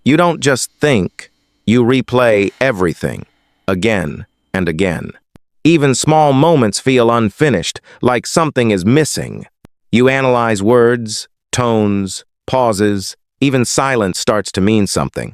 You don't just think, you replay everything, again and again. Even small moments feel unfinished, like something is missing. You analyze words, tones, pauses, even silence starts to mean something.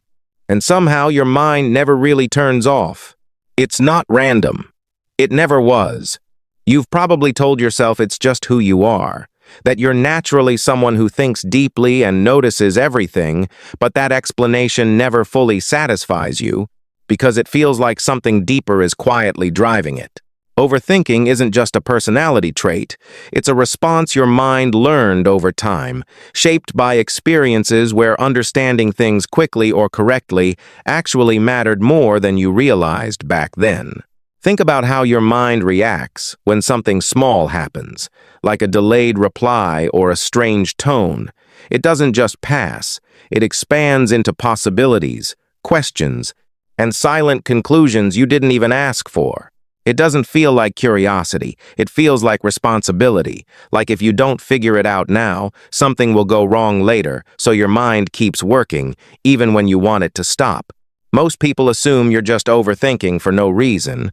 And somehow your mind never really turns off. It's not random. It never was. You've probably told yourself it's just who you are, that you're naturally someone who thinks deeply and notices everything, but that explanation never fully satisfies you because it feels like something deeper is quietly driving it. Overthinking isn't just a personality trait, it's a response your mind learned over time, shaped by experiences where understanding things quickly or correctly actually mattered more than you realized back then. Think about how your mind reacts when something small happens, like a delayed reply or a strange tone. It doesn't just pass, it expands into possibilities, questions, and silent conclusions you didn't even ask for. It doesn't feel like curiosity, it feels like responsibility, like if you don't figure it out now, something will go wrong later, so your mind keeps working, even when you want it to stop. Most people assume you're just overthinking for no reason,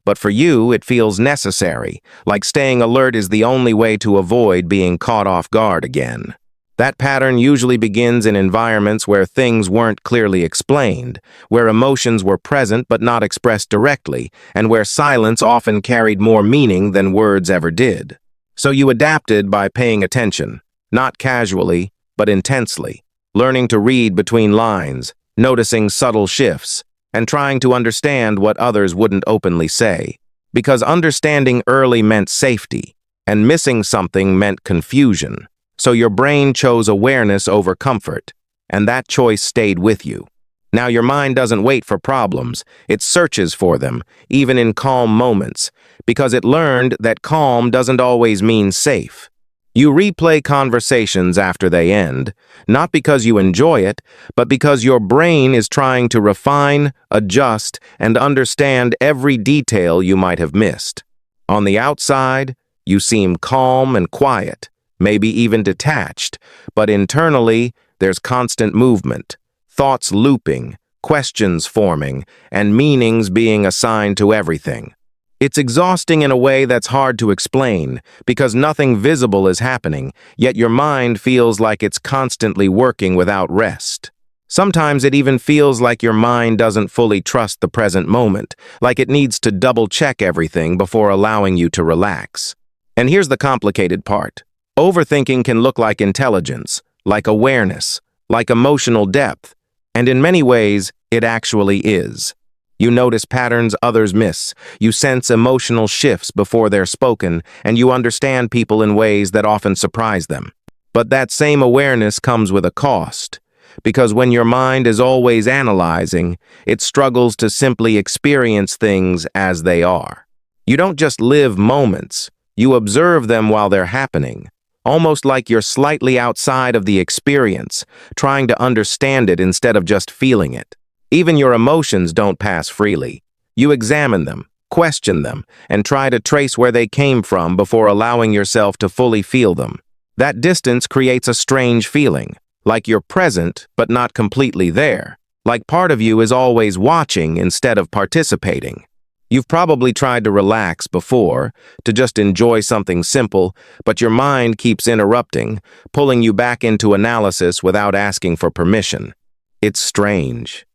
but for you, it feels necessary, like staying alert is the only way to avoid being caught off guard again. That pattern usually begins in environments where things weren't clearly explained, where emotions were present but not expressed directly, and where silence often carried more meaning than words ever did. So you adapted by paying attention, not casually, but intensely, learning to read between lines, noticing subtle shifts, and trying to understand what others wouldn't openly say. Because understanding early meant safety, and missing something meant confusion. So your brain chose awareness over comfort, and that choice stayed with you. Now your mind doesn't wait for problems, it searches for them, even in calm moments, because it learned that calm doesn't always mean safe. You replay conversations after they end, not because you enjoy it, but because your brain is trying to refine, adjust, and understand every detail you might have missed. On the outside, you seem calm and quiet, maybe even detached, but internally, there's constant movement, thoughts looping, questions forming, and meanings being assigned to everything. It's exhausting in a way that's hard to explain, because nothing visible is happening, yet your mind feels like it's constantly working without rest. Sometimes it even feels like your mind doesn't fully trust the present moment, like it needs to double-check everything before allowing you to relax. And here's the complicated part. Overthinking can look like intelligence, like awareness, like emotional depth, and in many ways, it actually is. You notice patterns others miss, you sense emotional shifts before they're spoken, and you understand people in ways that often surprise them. But that same awareness comes with a cost, because when your mind is always analyzing, it struggles to simply experience things as they are. You don't just live moments, you observe them while they're happening. Almost like you're slightly outside of the experience, trying to understand it instead of just feeling it. Even your emotions don't pass freely. You examine them, question them, and try to trace where they came from before allowing yourself to fully feel them. That distance creates a strange feeling, like you're present but not completely there, like part of you is always watching instead of participating. You've probably tried to relax before, to just enjoy something simple, but your mind keeps interrupting, pulling you back into analysis without asking for permission. It's strange,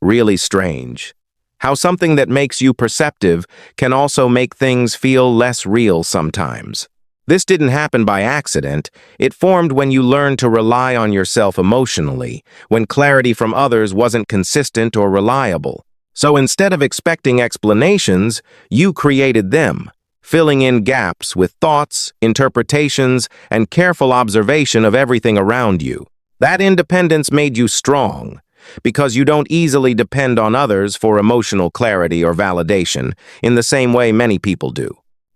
really strange, how something that makes you perceptive can also make things feel less real sometimes. This didn't happen by accident, it formed when you learned to rely on yourself emotionally, when clarity from others wasn't consistent or reliable. So instead of expecting explanations, you created them, filling in gaps with thoughts, interpretations, and careful observation of everything around you. That independence made you strong, because you don't easily depend on others for emotional clarity or validation, in the same way many people do.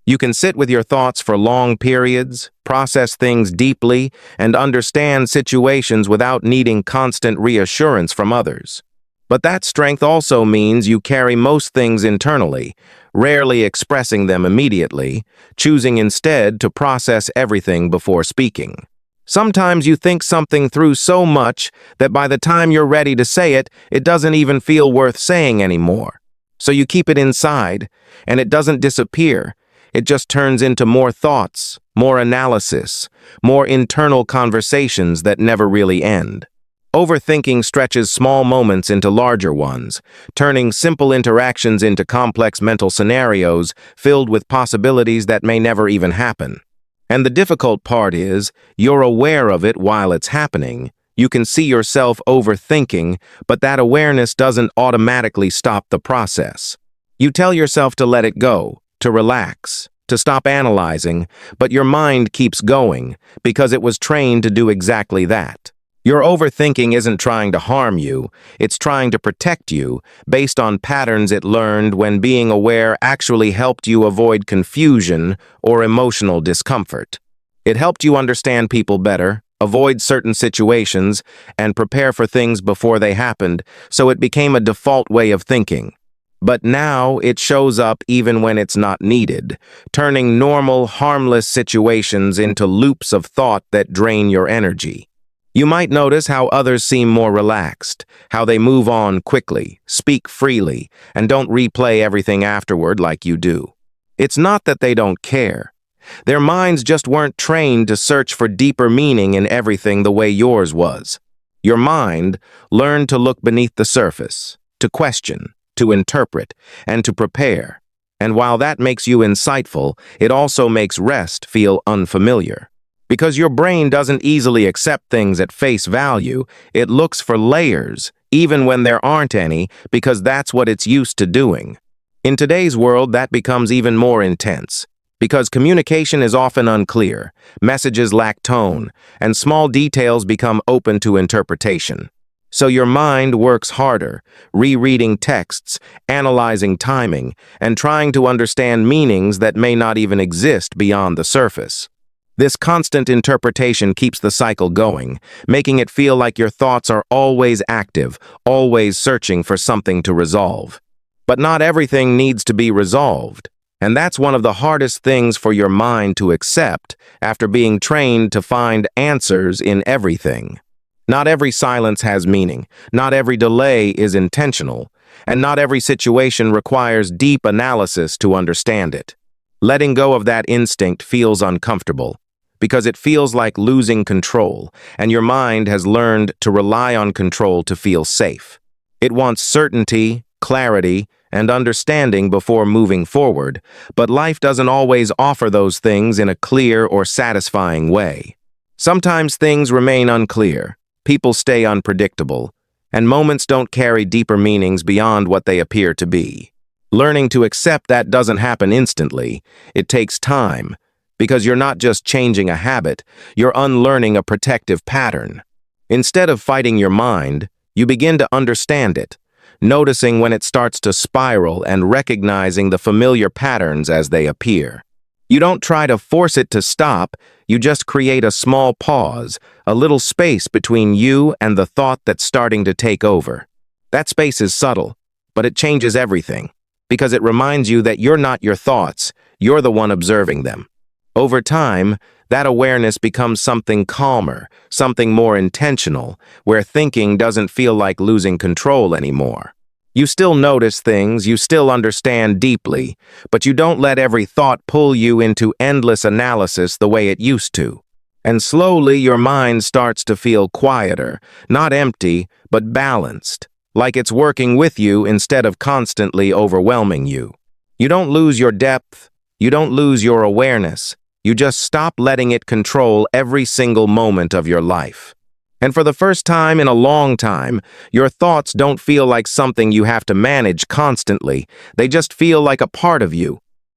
You can sit with your thoughts for long periods, process things deeply, and understand situations without needing constant reassurance from others. But that strength also means you carry most things internally, rarely expressing them immediately, choosing instead to process everything before speaking. Sometimes you think something through so much that by the time you're ready to say it, it doesn't even feel worth saying anymore. So you keep it inside, and it doesn't disappear. It just turns into more thoughts, more analysis, more internal conversations that never really end. Overthinking stretches small moments into larger ones, turning simple interactions into complex mental scenarios filled with possibilities that may never even happen. And the difficult part is, you're aware of it while it's happening. You can see yourself overthinking, but that awareness doesn't automatically stop the process. You tell yourself to let it go, to relax, to stop analyzing, but your mind keeps going because it was trained to do exactly that. Your overthinking isn't trying to harm you, it's trying to protect you based on patterns it learned when being aware actually helped you avoid confusion or emotional discomfort. It helped you understand people better, avoid certain situations, and prepare for things before they happened, so it became a default way of thinking. But now it shows up even when it's not needed, turning normal, harmless situations into loops of thought that drain your energy. You might notice how others seem more relaxed, how they move on quickly, speak freely, and don't replay everything afterward like you do. It's not that they don't care. Their minds just weren't trained to search for deeper meaning in everything the way yours was. Your mind learned to look beneath the surface, to question, to interpret, and to prepare. And while that makes you insightful, it also makes rest feel unfamiliar. Because your brain doesn't easily accept things at face value, it looks for layers, even when there aren't any, because that's what it's used to doing. In today's world, that becomes even more intense. Because communication is often unclear, messages lack tone, and small details become open to interpretation. So your mind works harder, rereading texts, analyzing timing, and trying to understand meanings that may not even exist beyond the surface. This constant interpretation keeps the cycle going, making it feel like your thoughts are always active, always searching for something to resolve. But not everything needs to be resolved, and that's one of the hardest things for your mind to accept after being trained to find answers in everything. Not every silence has meaning, not every delay is intentional, and not every situation requires deep analysis to understand it. Letting go of that instinct feels uncomfortable, because it feels like losing control, and your mind has learned to rely on control to feel safe. It wants certainty, clarity, and understanding before moving forward, but life doesn't always offer those things in a clear or satisfying way. Sometimes things remain unclear, people stay unpredictable, and moments don't carry deeper meanings beyond what they appear to be. Learning to accept that doesn't happen instantly. It takes time, because you're not just changing a habit, you're unlearning a protective pattern. Instead of fighting your mind, you begin to understand it, noticing when it starts to spiral and recognizing the familiar patterns as they appear. You don't try to force it to stop, you just create a small pause, a little space between you and the thought that's starting to take over. That space is subtle, but it changes everything, because it reminds you that you're not your thoughts, you're the one observing them. Over time, that awareness becomes something calmer, something more intentional, where thinking doesn't feel like losing control anymore. You still notice things, you still understand deeply, but you don't let every thought pull you into endless analysis the way it used to. And slowly your mind starts to feel quieter, not empty, but balanced, like it's working with you instead of constantly overwhelming you. You don't lose your depth, you don't lose your awareness. You just stop letting it control every single moment of your life. And for the first time in a long time, your thoughts don't feel like something you have to manage constantly. They just feel like a part of you,